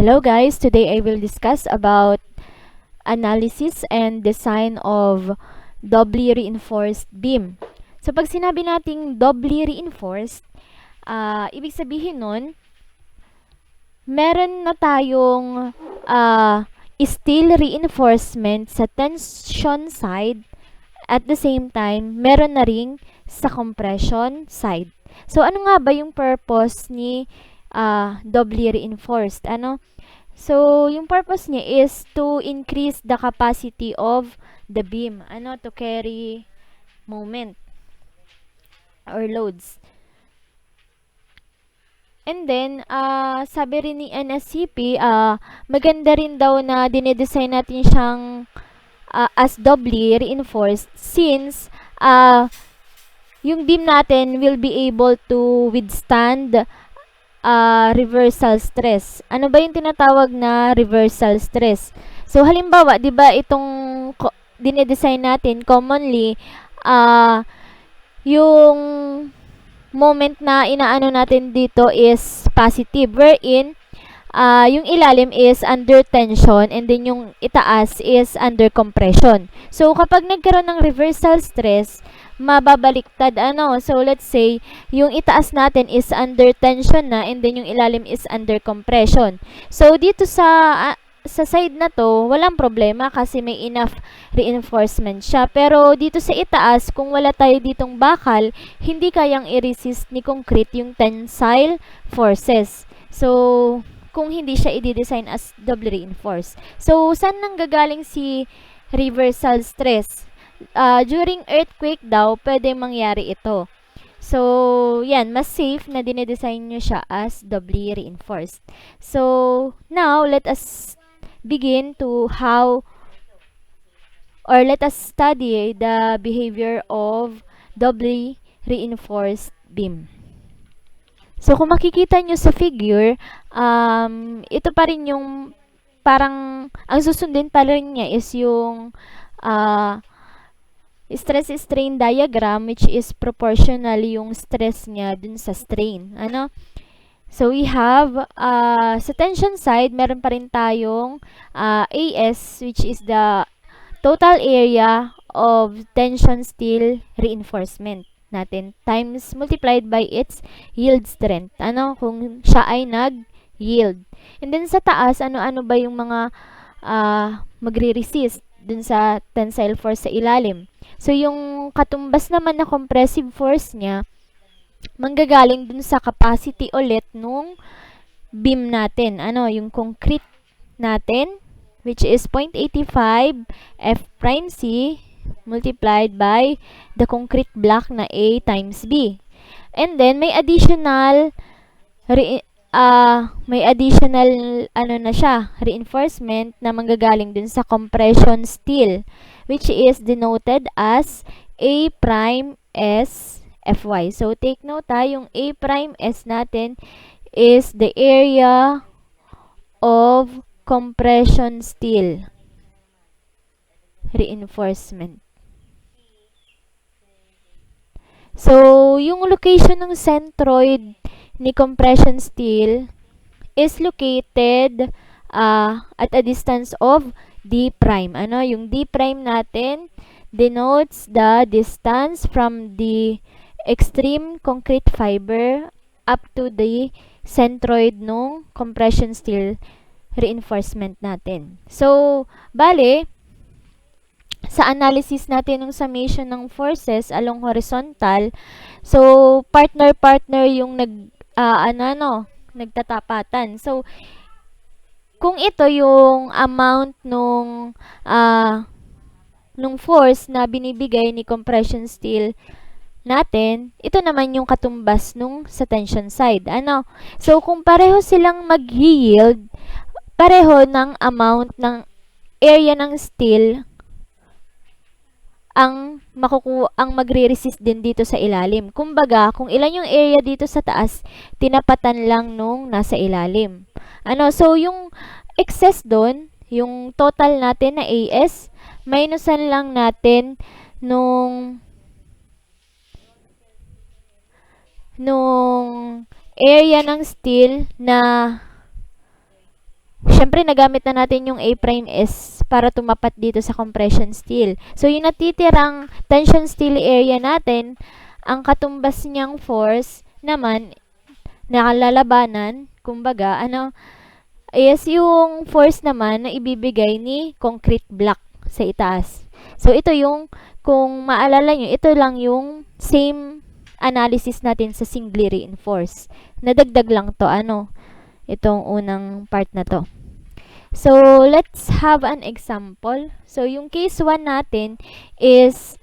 Hello guys, today I will discuss about analysis and design of doubly reinforced beam. So pag sinabi nating doubly reinforced, ibig sabihin nun, meron na tayong steel reinforcement sa tension side, at the same time, meron na ring sa compression side. So ano nga ba yung purpose ni doubly reinforced? So, yung purpose niya is to increase the capacity of the beam, to carry moment or loads. And then, sabi rin ni NSCP, maganda rin daw na dinedesign natin siyang as doubly reinforced since yung beam natin will be able to withstand reversal stress. Ano ba yung tinatawag na reversal stress? So, halimbawa, di ba itong dinedesign natin commonly, yung moment na inaano natin dito is positive, wherein yung ilalim is under tension and then yung itaas is under compression. So, kapag nagkaroon ng reversal stress, mababaliktad So, let's say, yung itaas natin is under tension na and then yung ilalim is under compression. So, dito sa side na to, walang problema kasi may enough reinforcement siya. Pero dito sa itaas, kung wala tayo ditong bakal, hindi kayang i-resist ni concrete yung tensile forces. So, kung hindi siya i-design as doubly reinforced. So, saan nanggagaling si reversal stress? During earthquake daw, pwede mangyari ito. So, yan, mas safe na dinedesign nyo siya as doubly reinforced. So, now, let us begin to let us study the behavior of doubly reinforced beam. So, kung makikita nyo sa figure, ito pa rin yung parang, ang susundin pa rin niya is yung stress-strain diagram, which is proportional yung stress niya dun sa strain. So, we have, sa tension side, meron pa rin tayong AS, which is the total area of tension steel reinforcement natin times multiplied by its yield strength. Kung siya ay nag-yield. And then sa taas, ano ba yung mga magre-resist dun sa tensile force sa ilalim. So, yung katumbas naman na compressive force niya, manggagaling dun sa capacity ulit nung beam natin. Yung concrete natin, which is 0.85 F prime C multiplied by the concrete block na A times B. And then, may additional reinforcement na manggagaling dun sa compression steel, which is denoted as A prime S Fy. So, take note yung A prime S natin is the area of compression steel reinforcement. So, yung location ng centroid ni compression steel is located at a distance of D prime. Yung D prime natin denotes the distance from the extreme concrete fiber up to the centroid nung compression steel reinforcement natin. So, bale, sa analysis natin ng summation ng forces along horizontal, so, partner-partner yung nagtatapatan. So, kung ito yung amount nung force na binibigay ni compression steel natin, ito naman yung katumbas nung sa tension side. So, kung pareho silang mag-yield, pareho ng amount ng area ng steel ang magre-resist din dito sa ilalim. Kumbaga, kung ilan yung area dito sa taas, tinapatan lang nung nasa ilalim. So, yung excess doon, yung total natin na AS, minusan lang natin nung area ng steel na syempre nagamit na natin yung A prime S para tumapat dito sa compression steel. So, yung natitirang tension steel area natin, ang katumbas niyang force naman, nakalalabanan, kumbaga, is yung force naman na ibibigay ni concrete block sa itaas. So, ito yung, kung maalala nyo, ito lang yung same analysis natin sa singly reinforced. Nadagdag lang to, itong unang part na to. So, let's have an example. So, yung case 1 natin is,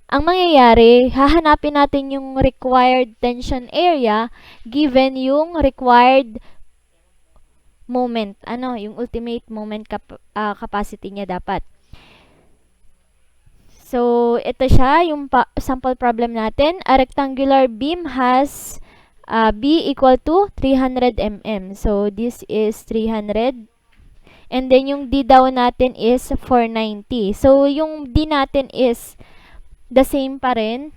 ang mangyayari, hahanapin natin yung required tension area given yung required moment. Yung ultimate moment capacity niya dapat. So, ito siya, yung sample problem natin. A rectangular beam has B equal to 300 mm. So, this is 300. And then, yung D daw natin is 490. So, yung D natin is the same pa rin.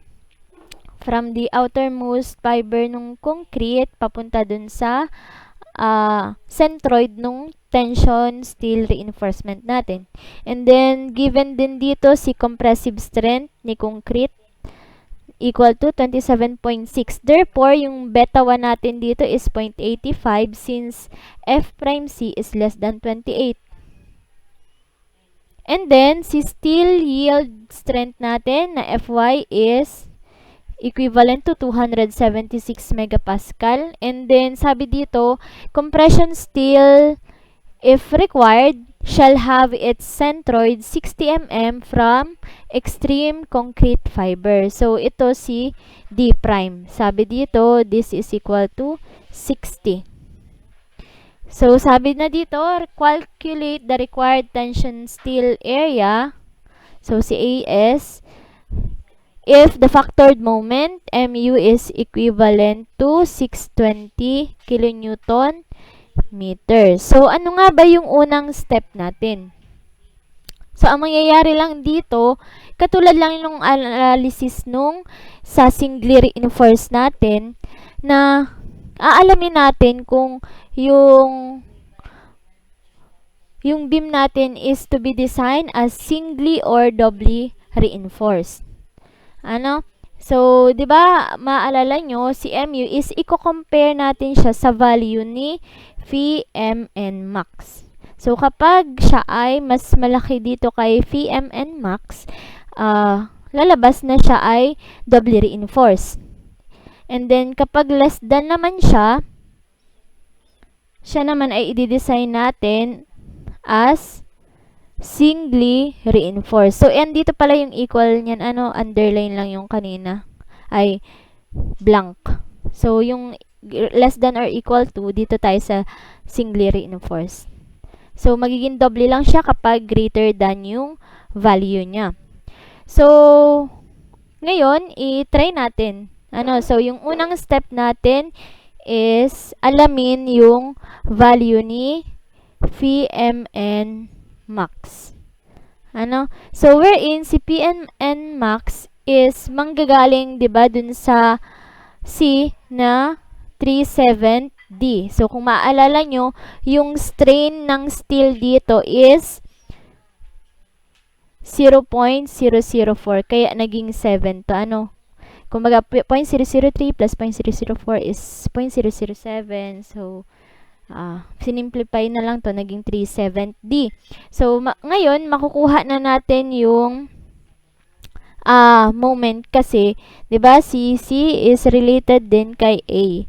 From the outermost fiber ng concrete, papunta dun sa centroid nung tension steel reinforcement natin. And then, given din dito si compressive strength ni concrete equal to 27.6. Therefore, yung beta 1 natin dito is 0.85 since F prime C is less than 28. And then, si steel yield strength natin na Fy is equivalent to 276 megapascal. And then, sabi dito, compression steel, if required, shall have its centroid 60 mm from extreme concrete fiber. So, ito si D prime. Sabi dito, this is equal to 60. So, sabi na dito, calculate the required tension steel area. So, si AS, if the factored moment, MU is equivalent to 620 kilonewton meter. So, ano nga ba yung unang step natin? So, ang mangyayari lang dito, katulad lang yung analysis nung sa singly reinforced natin, na aalamin natin kung yung beam natin is to be designed as singly or doubly reinforced. So, 'di ba, maalala nyo, si MU is i-compare natin siya sa value ni Vmn max. So, kapag siya ay mas malaki dito kay Vmn max, lalabas na siya ay doubly reinforced. And then, kapag less than naman siya naman ay i-design natin as singly reinforced. So, and dito pala yung equal niyan, underline lang yung kanina, ay blank. So, yung less than or equal to, dito tayo sa singly reinforced. So, magiging doble lang siya kapag greater than yung value niya. So, ngayon, i-try natin. So, yung unang step natin is alamin yung value ni Vmn max. So, wherein si Vmn max is manggagaling, 'di ba, dun sa C na 37D. So, kung maalala nyo, yung strain ng steel dito is 0.004. Kaya, naging 7 to. Kumbaga, 0.003 plus 0.004 is 0.007. So, sinimplify na lang to, naging 37D. So, ngayon, makukuha na natin yung moment kasi, 'di ba, si C is related din kay A.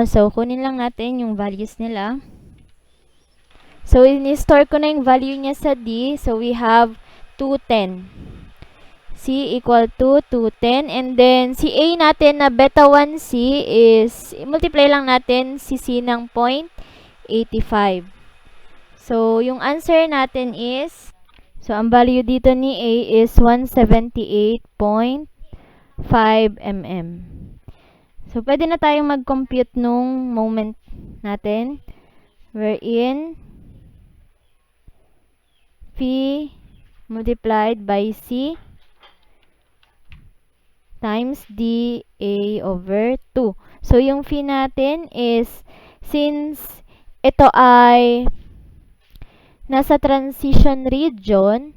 So, kunin lang natin yung values nila. So, in-store ko na yung value niya sa D. So, we have 210. C equal to 210. And then, si A natin na beta 1C is, multiply lang natin si C ng 0.85. So, yung answer natin is, so, ang value dito ni A is 178.5 mm. So, pwede na tayong mag-compute nung moment natin, wherein P multiplied by C times dA over 2. So, yung phi natin is, since ito ay nasa transition region,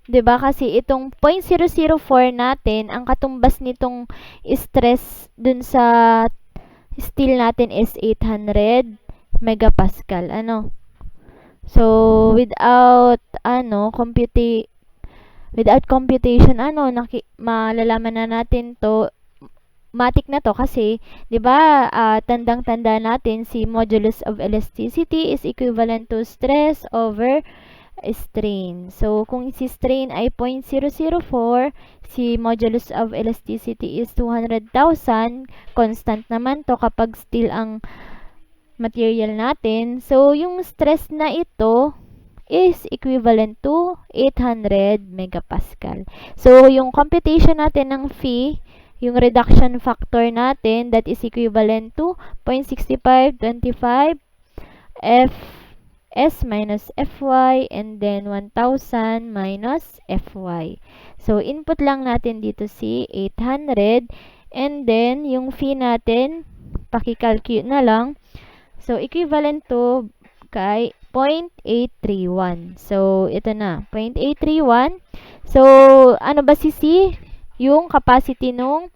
'di ba? Kasi itong 0.004 natin, ang katumbas nitong stress dun sa steel natin is 800 megapascal. Ano? So, without computation, malalaman na natin to, matik na to kasi, 'di ba, tandang-tanda natin si modulus of elasticity is equivalent to stress over strain. So, kung si strain ay 0.004, si modulus of elasticity is 200,000, constant naman to kapag steel ang material natin. So, yung stress na ito is equivalent to 800 megapascal. So, yung computation natin ng phi, yung reduction factor natin, that is equivalent to 0.6525 F S minus Fy, and then 1,000 minus Fy. So, input lang natin dito si 800, and then yung phi natin, paki-calculate na lang. So, equivalent to kay 0.831. So, ito na, 0.831. So, ano ba si C? Yung capacity nung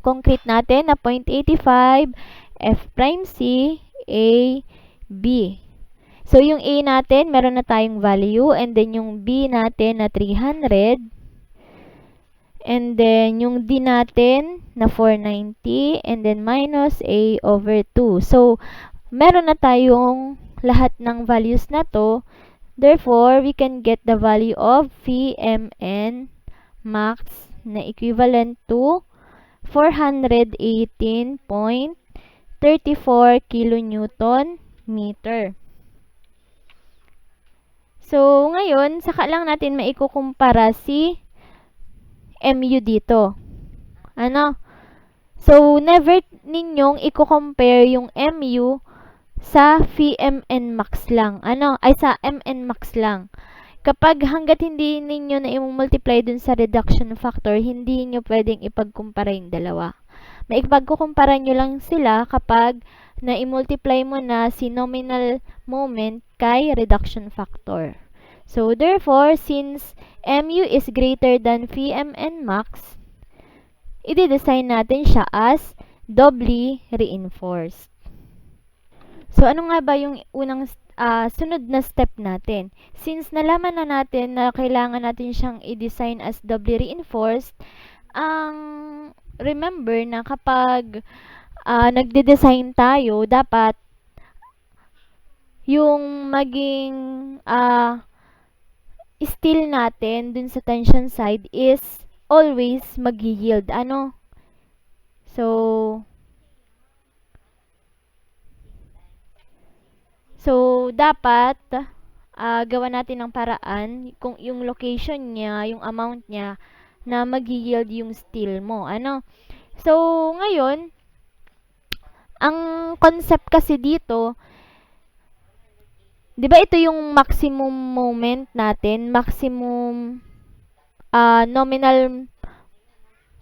concrete natin na 0.85 F prime C A B. So, yung A natin, meron na tayong value, and then yung B natin na 300, and then yung D natin na 490, and then minus A over 2. So, meron na tayong lahat ng values na to. Therefore, we can get the value of Vmn max na equivalent to 418.34 kilonewton meter. So, ngayon, saka lang natin maikukumpara si MU dito. Ano? So, never ninyong i-compare yung MU sa Vmn max lang. Sa Mn max lang. Kapag hanggat hindi ninyo na i-multiply dun sa reduction factor, hindi nyo pwedeng ipagkumpara yung dalawa. Maipagkukumpara nyo lang sila kapag na i-multiply mo na si nominal moment kay reduction factor. So, therefore, since MU is greater than Vmn max, i-design natin siya as doubly reinforced. So, ano nga ba yung unang sunod na step natin? Since nalaman na natin na kailangan natin siyang i-design as doubly reinforced, remember na kapag nagde-design tayo, dapat yung maging steel natin dun sa tension side is always mag-yield. So, dapat gawa natin ng paraan kung yung location niya, yung amount niya, na mag-yield yung steel mo. So, ngayon, ang concept kasi dito, di ba ito yung maximum moment natin, nominal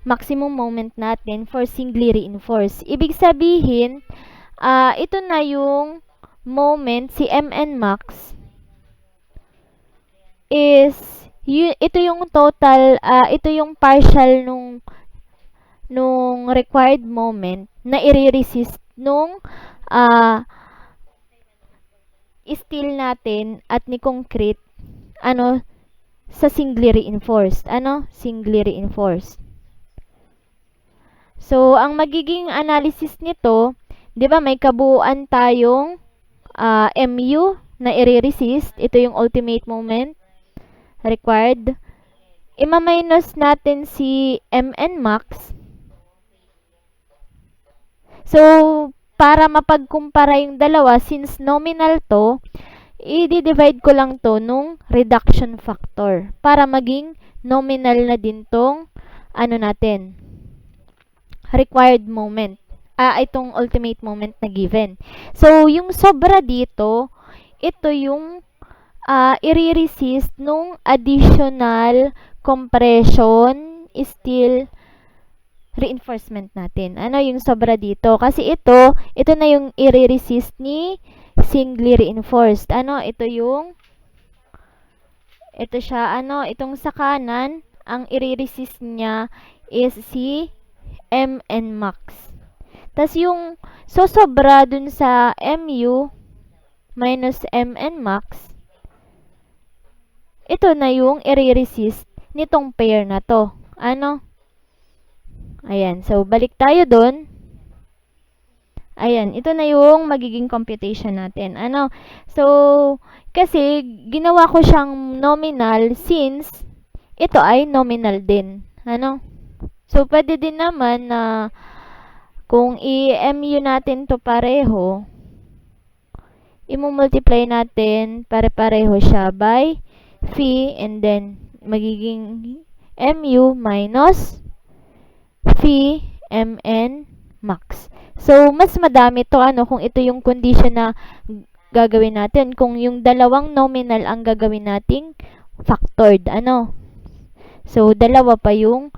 maximum moment natin for singly reinforced. Ibig sabihin, ito na yung moment, si Mn max is ito yung total, ito yung partial nung required moment na i-resist nung steel natin at ni concrete sa singly reinforced. Singly reinforced. So, ang magiging analysis nito, 'di ba may kabuuan tayong MU na i-resist. Ito yung ultimate moment required. Ima-minus natin si Mn max. So, para mapagkumpara yung dalawa, since nominal to, i-divide ko lang to nung reduction factor para maging nominal na din tong natin, required moment. Itong ultimate moment na given. So, yung sobra dito, ito yung i-resist nung additional compression steel reinforcement natin. Yung sobra dito? Kasi ito na yung i-resist ni singly reinforced. Ito yung Ito siya, itong sa kanan, ang i-resist niya is si Mn max. Tas yung sosobra dun sa Mu minus Mn max, ito na yung i-resist nitong pair na to. Ayan. So, balik tayo dun. Ayan, ito na yung magiging computation natin. So, kasi ginawa ko siyang nominal since ito ay nominal din. So, pwede din naman na kung i-mu natin to pareho, i-multiply natin pare-pareho siya by phi and then magiging mu minus phi mn max. So, mas madami to kung ito yung condition na gagawin natin. Kung yung dalawang nominal ang gagawin nating factored. So, dalawa pa yung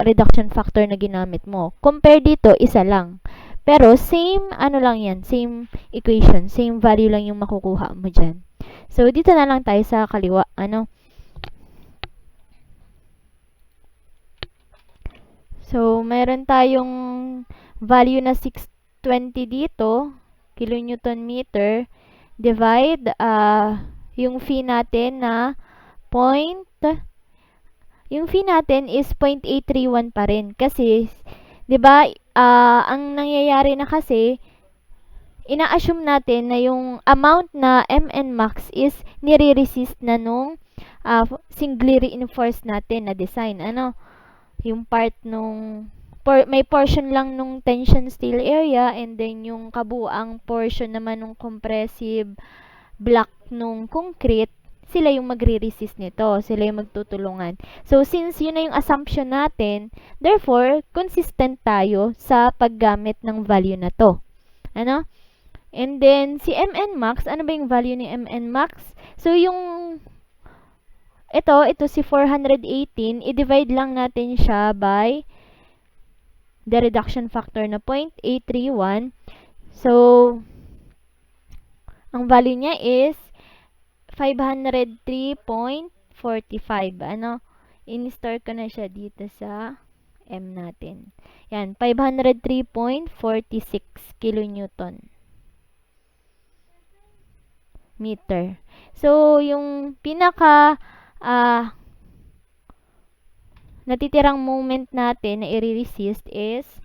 reduction factor na ginamit mo. Compare dito, isa lang. Pero, same, lang yan. Same equation. Same value lang yung makukuha mo dyan. So, dito na lang tayo sa kaliwa. So, meron tayong value na 620 dito, kilonewton meter, divide yung phi natin na yung phi natin is 0.831 pa rin. Kasi, di ba, ang nangyayari na kasi, ina-assume natin na yung amount na Mn max is nire-resist na nung singly reinforced natin na design. Yung part nung may portion lang nung tension steel area and then yung kabuang portion naman nung compressive block nung concrete, sila yung magre-resist nito. Sila yung magtutulungan. So, since yun na yung assumption natin, therefore, consistent tayo sa paggamit ng value na to. And then, si Mn max, ano ba yung value ni Mn max? So, ito si 418, i-divide lang natin siya by the reduction factor na 0.831. So, ang value niya is 503.45. In-store ko na siya dito sa M natin. Yan, 503.46 kilonewton meter. So, yung pinaka natitirang moment natin na i-resist is,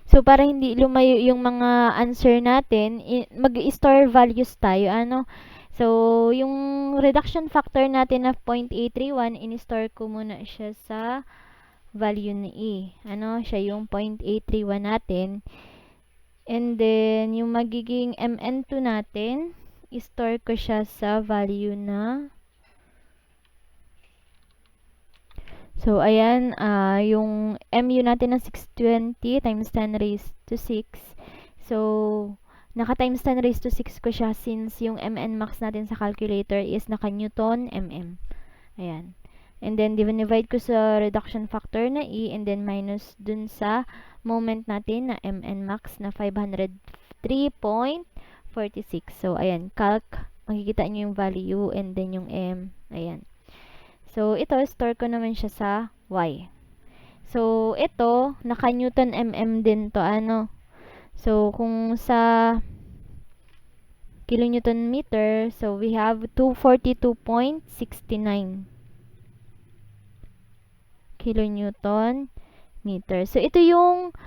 so para hindi lumayo yung mga answer natin, mag-store values tayo. So, yung reduction factor natin na 0.831, in-store ko muna siya sa value ni E. Siya yung 0.831 natin. And then, yung magiging Mn2 natin, i-store ko siya sa value na, so, ayan, yung mu natin na 620 times 10 raised to 6. So, naka times 10 raised to 6 ko siya since yung Mn max natin sa calculator is naka Newton mm. Ayan. And then, divide ko sa reduction factor na E and then minus dun sa moment natin na Mn max na 503.46. So, ayan, calc, makikita nyo yung value and then yung M. Ayan. So, ito, store ko naman siya sa Y. So, ito, naka-Newton mm din to, So, kung sa kilonewton meter, so we have 242.69 kilonewton meter. So, ito yung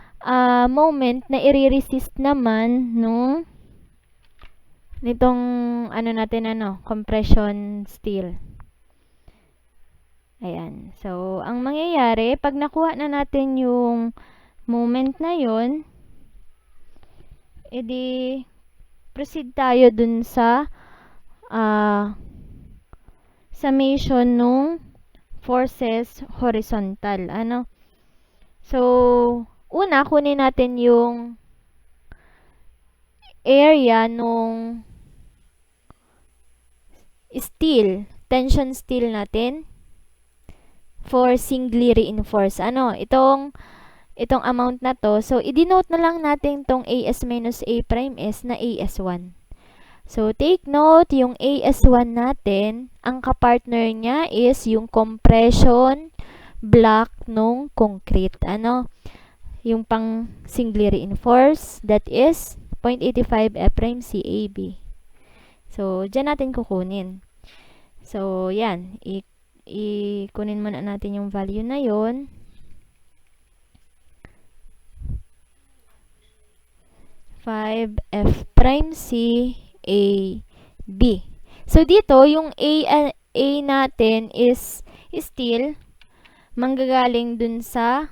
moment na i-resist naman nitong compression steel. Ayan. So, ang mangyayari, pag nakuha na natin yung moment na yun, edi proceed tayo dun sa summation nung forces horizontal. So, una, kunin natin yung area nung steel, tension steel natin for singly reinforced. Itong amount na to. So, i-denote na lang natin tong AS minus A prime S na AS1. So, take note, yung AS1 natin, ang kapartner niya is yung compression block nung concrete. Ano? Yung pang singly reinforced, that is 0.85 F' CAB. So, dyan natin kukunin. So, yan. Kunin muna natin yung value na yon. F prime C A B. So, dito, yung A natin is still manggagaling dun sa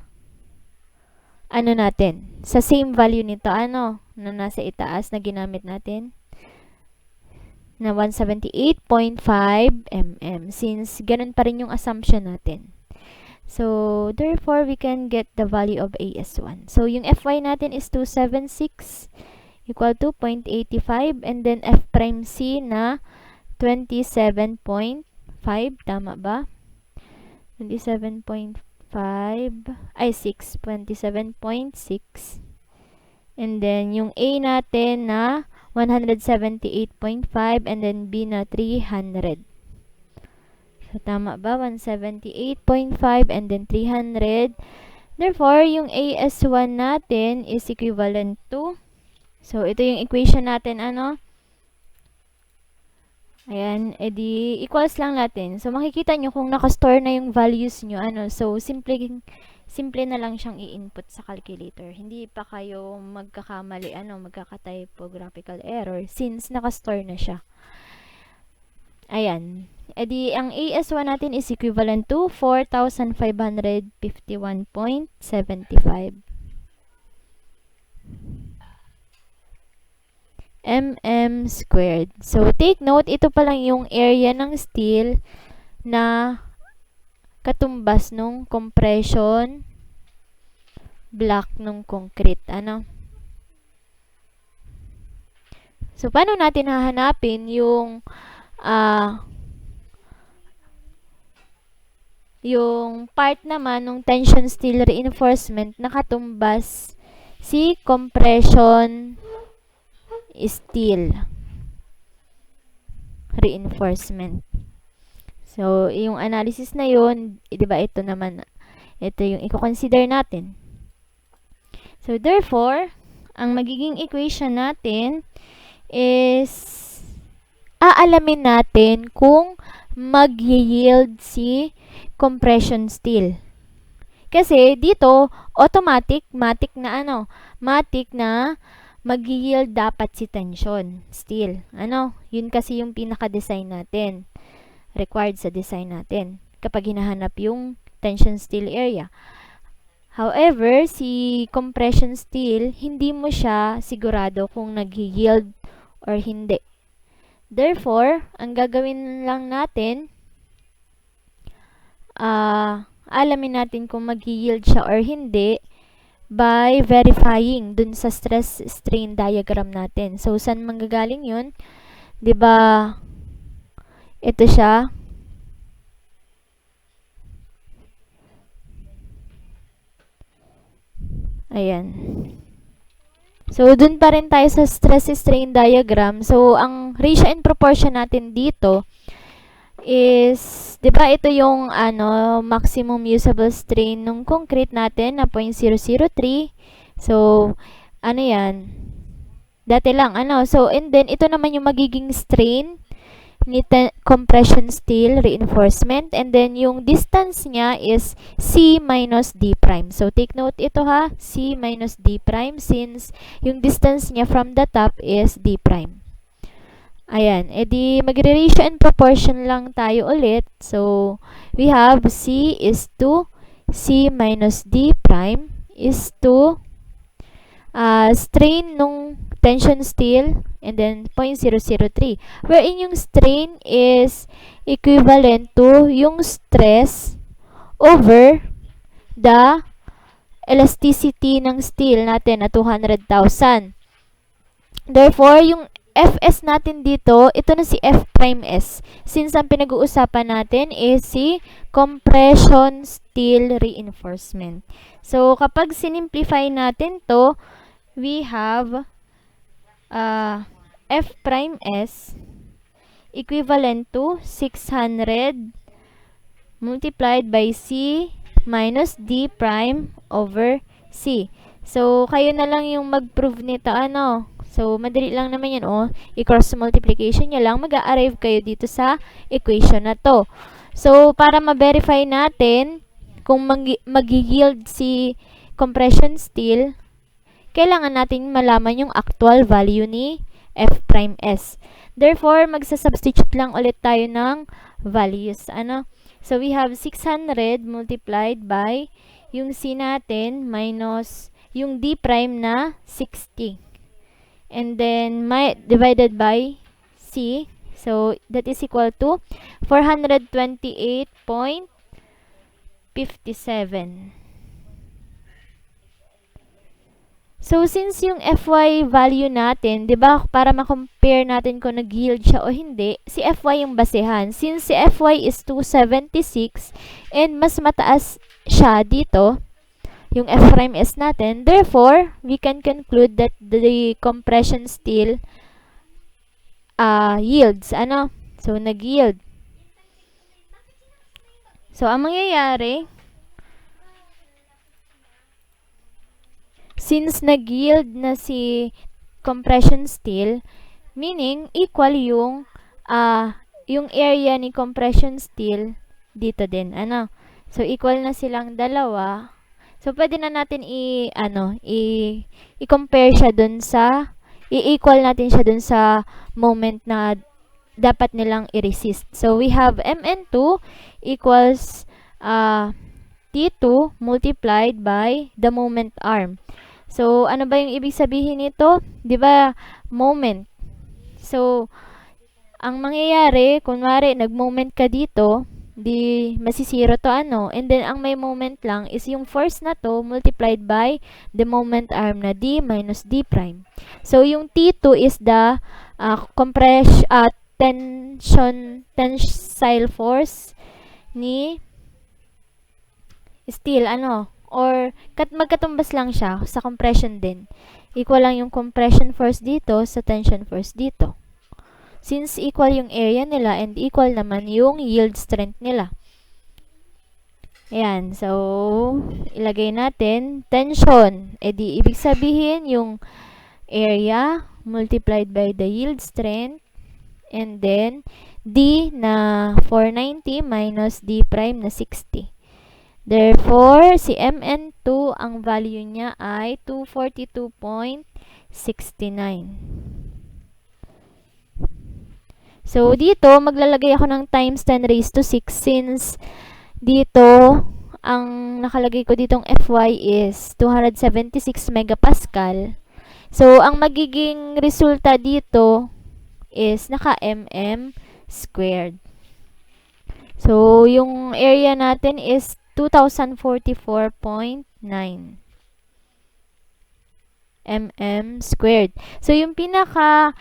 ano natin, sa same value nito, ano, na nasa itaas na ginamit natin, na 178.5 mm, since ganun pa rin yung assumption natin. So, therefore, we can get the value of AS1. So, yung Fy natin is 276 equal to 0.85, and then F prime C na 27.5, tama ba? 27.5, ay 6, 27.6. And then, yung A natin na 178.5, and then B na 300. So, tama ba? 178.5 and then 300. Therefore, yung AS1 natin is equivalent to, so, ito yung equation natin, ano? Ayan, edi equals lang natin. So, makikita nyo kung nakastore na yung values nyo, ano? So, simple na lang siyang i-input sa calculator. Hindi pa kayo magkakamali, ano, magkaka-typographical error since nakastore na siya. Ayan. Edi, ang AS1 natin is equivalent to 4,551.75 mm squared. So, take note, ito pa lang yung area ng steel na katumbas nung compression block nung concrete. Ano? So, paano natin hahanapin yung part naman ng tension steel reinforcement na katumbas si compression steel reinforcement. So, yung analysis na yun, di ba ito naman, ito yung i-consider natin. So, therefore, ang magiging equation natin is aalamin natin kung mag-yield si compression steel. Kasi dito, matic na mag-yield dapat si tension steel. Ano? Yun kasi yung pinaka-design natin. Required sa design natin. Kapag hinahanap yung tension steel area. However, si compression steel, hindi mo siya sigurado kung nag-yield or hindi. Therefore, ang gagawin lang natin, alamin natin kung mag-yield siya or hindi by verifying dun sa stress strain diagram natin. So, saan manggagaling yun? 'Di ba? Ito siya. Ayan. So, dun pa rin tayo sa stress strain diagram. So, ang ratio and proportion natin dito is, 'di ba, ito yung maximum usable strain ng concrete natin na 0.003. So, ano 'yan? Dati lang So, and then ito naman yung magiging strain ni compression steel reinforcement, and then yung distance niya is C minus D prime. So, take note ito ha, C minus D prime, since yung distance niya from the top is D prime. Ayan, edi magre-ratio and proportion lang tayo ulit. So, we have C is to C minus D prime is to strain nung tension steel, and then 0.003, wherein yung strain is equivalent to yung stress over the elasticity ng steel natin na 200,000. Therefore, yung Fs natin dito, ito na si F prime S. Since ang pinag-uusapan natin is si compression steel reinforcement. So, kapag sinimplify natin to, we have F prime S equivalent to 600 multiplied by C minus D prime over C. So, kayo na lang yung mag-prove nito, ano. So, madali lang naman yan, oh. I-cross multiplication nyo lang, mag-a-arrive kayo dito sa equation na to. So, para ma-verify natin kung mag-yield si compression steel, kailangan natin malaman yung actual value ni F prime S. Therefore, magsa-substitute lang ulit tayo ng values. Ano? So, we have 600 multiplied by yung C natin minus yung D prime na 60. And then, divided by C. So, that is equal to 428.57. So, since yung FY value natin, di ba, para ma-compare natin kung nag-yield siya o hindi, si FY yung basehan. Since si FY is 276 and mas mataas siya dito, yung F prime S natin, therefore, we can conclude that the compression steel yields. Ano? So, nag-yield. So, ang mangyayari, since nag-yield na si compression steel, meaning equal yung area ni compression steel dito din. Ano? So, equal na silang dalawa. So, pwede na natin i-compare siya dun sa, i-equal natin siya dun sa moment na dapat nilang i-resist. So, we have Mn2 equals T2 multiplied by the moment arm. So, ano ba yung ibig sabihin nito? Di ba, moment. So, ang mangyayari, kunwari, nag-moment ka dito, di masisiro to ano. And then, ang may moment lang is yung force na to multiplied by the moment arm na D minus D prime. So, yung T2 is the tensile force ni steel, ano, or magkatumbas lang siya sa compression din. Equal lang yung compression force dito sa tension force dito. Since equal yung area nila and equal naman yung yield strength nila. Ayan. So, ilagay natin tension. E di, ibig sabihin yung area multiplied by the yield strength and then D na 490 minus D prime na 60. Therefore, si Mn2, ang value niya ay 242.69. So, dito, maglalagay ako ng times 10 raised to 6 since dito, ang nakalagay ko ditong Fy is 276 megapascal. So, ang magiging resulta dito is naka-mm squared. So, yung area natin is 2044.9 mm squared. So, yung pinaka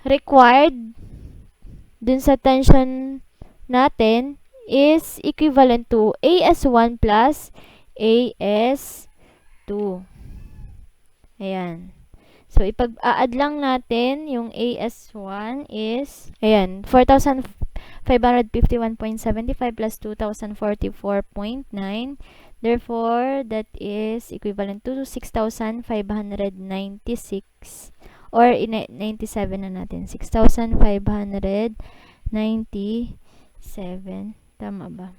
required dun sa tension natin is equivalent to AS1 plus AS2. Ayan. So, ipag-a-add lang natin yung AS1 is, ayan, 4,551.75 plus 2,044.9. Therefore, that is equivalent to 6,596 or 97 na natin. 6,597. Tama ba?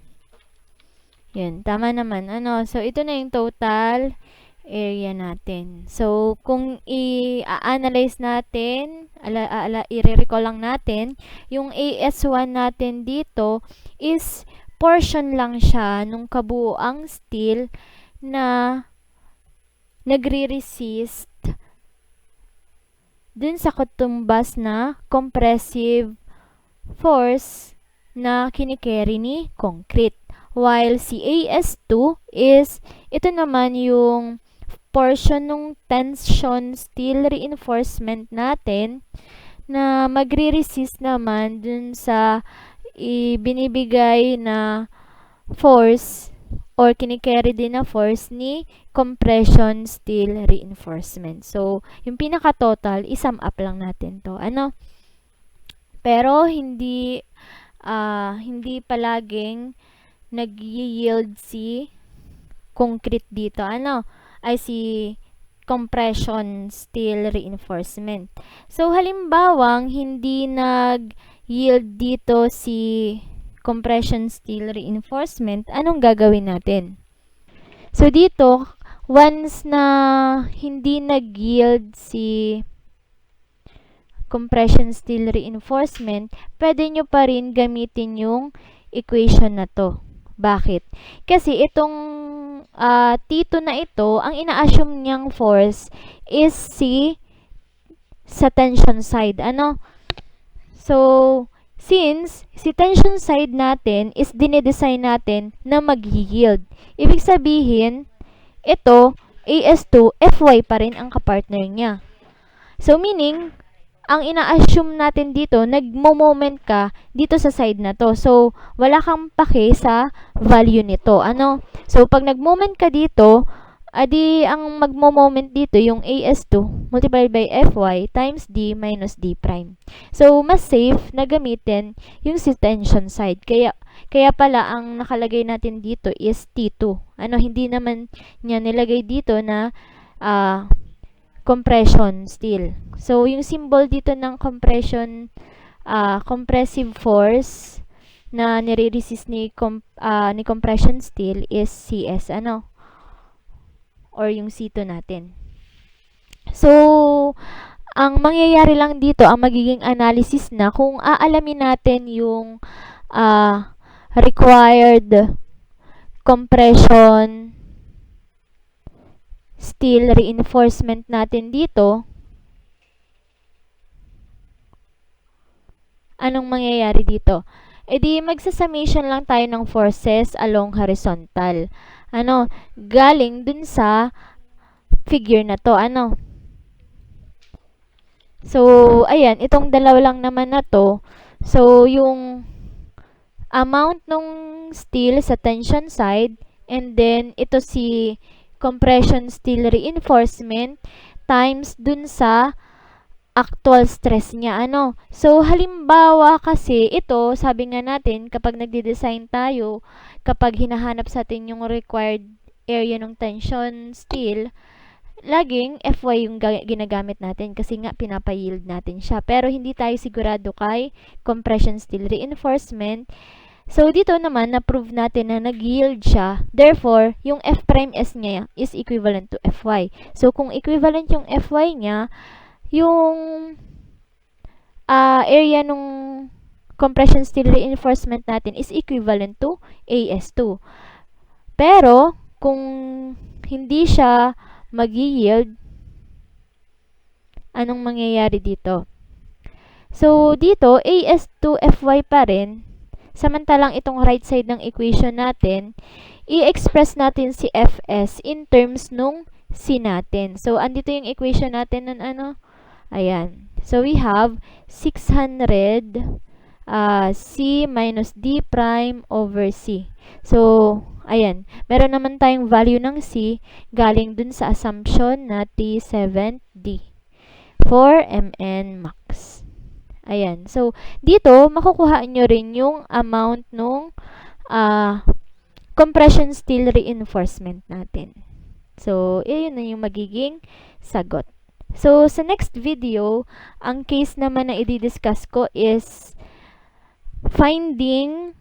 Yun, tama naman. Ano? So, ito na yung total area natin. So, kung i-analyze natin, i-recall lang natin, yung AS1 natin dito is portion lang siya nung kabuuang steel na nagre-resist dun sa katumbas na compressive force na kinikerry ni concrete. While si AS2 is, ito naman yung portion ng tension steel reinforcement natin na magre-resist naman dun sa ibinibigay na force or kinikerry din na force ni compression steel reinforcement. So, yung pinaka-total, isum up lang natin to. Ano? Pero, hindi palaging nag-yield si concrete dito. Ano? Ay si compression steel reinforcement. So, halimbawang hindi nag-yield dito si compression steel reinforcement, anong gagawin natin? So, dito, once na hindi nag-yield si compression steel reinforcement, pwede nyo pa rin gamitin yung equation na to. Bakit? Kasi itong T2 na ito, ang ina-assume niyang force is sa tension side. Ano? So, since si tension side natin is dinedesign natin na mag-yield. Ibig sabihin, ito, AS2, FY pa rin ang kapartner niya. So, meaning, ang ina-assume natin dito, nagmo-moment ka dito sa side na to. So, wala kang pake sa value nito. Ano? So, pag nag-moment ka dito, adi ang magmo-moment dito, yung AS2 multiplied by FY times D minus D prime. So, mas safe na gamitin yung si tension side. Kaya pala, ang nakalagay natin dito is T2. Ano, hindi naman niya nilagay dito na compression steel. So, yung symbol dito ng compressive force na nire-resist ni compression steel is CS, ano? Or yung C2 natin. So, ang mangyayari lang dito, ang magiging analysis na kung aalamin natin yung required compression steel reinforcement natin dito, anong mangyayari dito? E di magsa-summation lang tayo ng forces along horizontal. Ano? Galing dun sa figure na to. Ano? So, ayan, itong dalawa lang naman na to. So, yung amount ng steel sa tension side, and then ito si compression steel reinforcement times dun sa actual stress niya. Ano? So, halimbawa kasi ito, sabi nga natin, kapag nagde-design tayo, kapag hinahanap sa atin yung required area ng tension steel, laging FY yung ginagamit natin kasi nga pinapa-yield natin siya. Pero hindi tayo sigurado kay compression steel reinforcement. So, dito naman, na-prove natin na nag-yield siya. Therefore, yung F'(S) niya is equivalent to Fy. So, kung equivalent yung Fy niya, yung area nung compression steel reinforcement natin is equivalent to AS2. Pero, kung hindi siya mag-yield, anong mangyayari dito? So, dito, AS2 Fy pa rin. Samantalang itong right side ng equation natin, i-express natin si Fs in terms nung C natin. So, andito yung equation natin ng ano? Ayan. So, we have 600 C minus D prime over C. So, ayan. Meron naman tayong value ng C galing dun sa assumption na T7D for Mn max. Ayan. So, dito, makukuha nyo rin yung amount nung compression steel reinforcement natin. So, yun na yung magiging sagot. So, sa next video, ang case naman na i-discuss ko is finding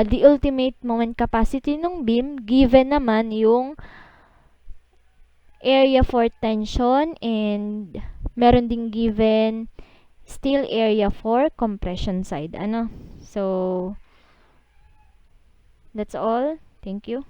the ultimate moment capacity ng beam given naman yung area for tension and meron ding given steel area for compression side. Ano? So, that's all. Thank you.